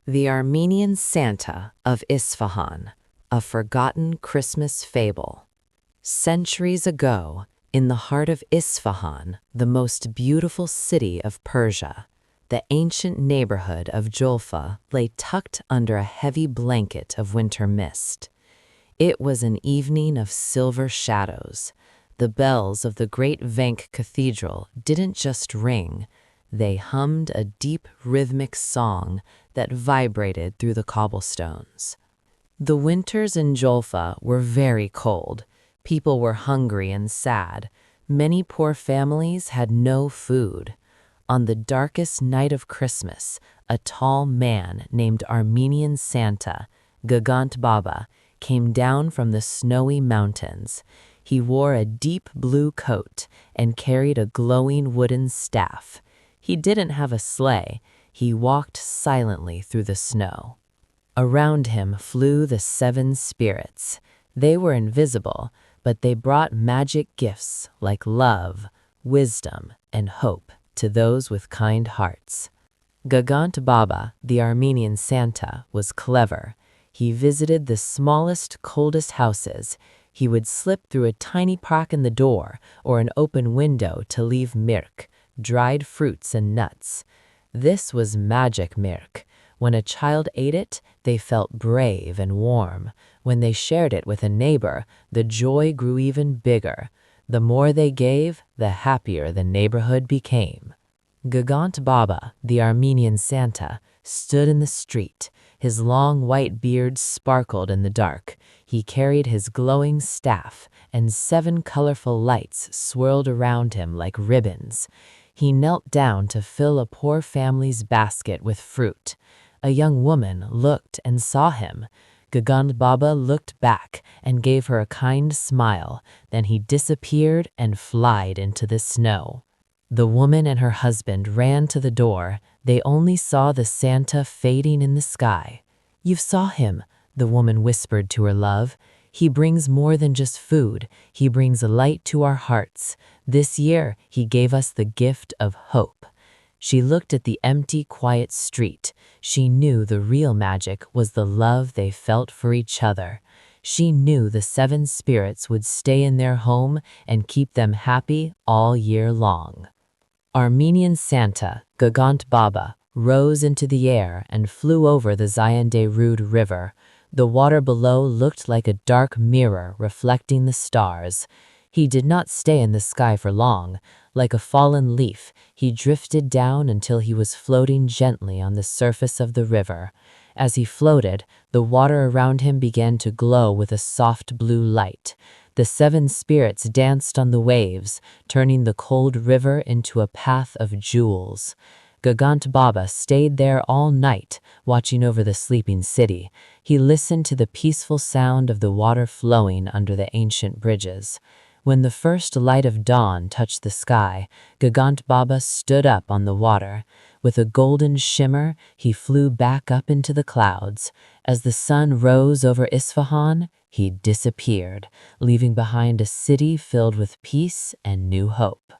The Armenian Santa of Isfahan, a forgotten Christmas fable. Centuries ago, in the heart of Isfahan, the most beautiful city of Persia, the ancient neighborhood of Jolfa lay tucked under a heavy blanket of winter mist. It was an evening of silver shadows. The bells of the great Vank Cathedral didn't just ring, they hummed a deep rhythmic song that vibrated through the cobblestones. The winters in Jolfa were very cold. People were hungry and sad. Many poor families had no food. On the darkest night of Christmas, a tall man named Armenian Santa, Gaghant Baba, came down from the snowy mountains. He wore a deep blue coat and carried a glowing wooden staff. He didn't have a sleigh. He walked silently through the snow. Around him flew the seven spirits. They were invisible, but they brought magic gifts like love, wisdom, and hope to those with kind hearts. Gaghant Baba, the Armenian Santa, was clever. He visited the smallest, coldest houses. He would slip through a tiny crack in the door or an open window to leave Mirk, dried fruits and nuts. This was magic Mirk. When a child ate it, they felt brave and warm. When they shared it with a neighbor, the joy grew even bigger. The more they gave, the happier the neighborhood became. Gaghant Baba, the Armenian Santa, stood in the street. His long white beard sparkled in the dark. He carried his glowing staff, and 7 colorful lights swirled around him like ribbons. He knelt down to fill a poor family's basket with fruit. A young woman looked and saw him. Gaghant Baba looked back and gave her a kind smile. Then he disappeared and flied into the snow. The woman and her husband ran to the door. They only saw the Santa fading in the sky. "You saw him," the woman whispered to her love. "He brings more than just food. He brings light to our hearts. This year, he gave us the gift of hope." She looked at the empty, quiet street. She knew the real magic was the love they felt for each other. She knew the 7 spirits would stay in their home and keep them happy all year long. Armenian Santa, Gaghant Baba, rose into the air and flew over the Zayande Rood river. The water below looked like a dark mirror reflecting the stars. He did not stay in the sky for long. Like a fallen leaf, he drifted down until he was floating gently on the surface of the river. As he floated, the water around him began to glow with a soft blue light. The 7 spirits danced on the waves, turning the cold river into a path of jewels. Gaghant Baba stayed there all night, watching over the sleeping city. He listened to the peaceful sound of the water flowing under the ancient bridges. When the first light of dawn touched the sky, Gaghant Baba stood up on the water. With a golden shimmer, he flew back up into the clouds. As the sun rose over Isfahan, he disappeared, leaving behind a city filled with peace and new hope.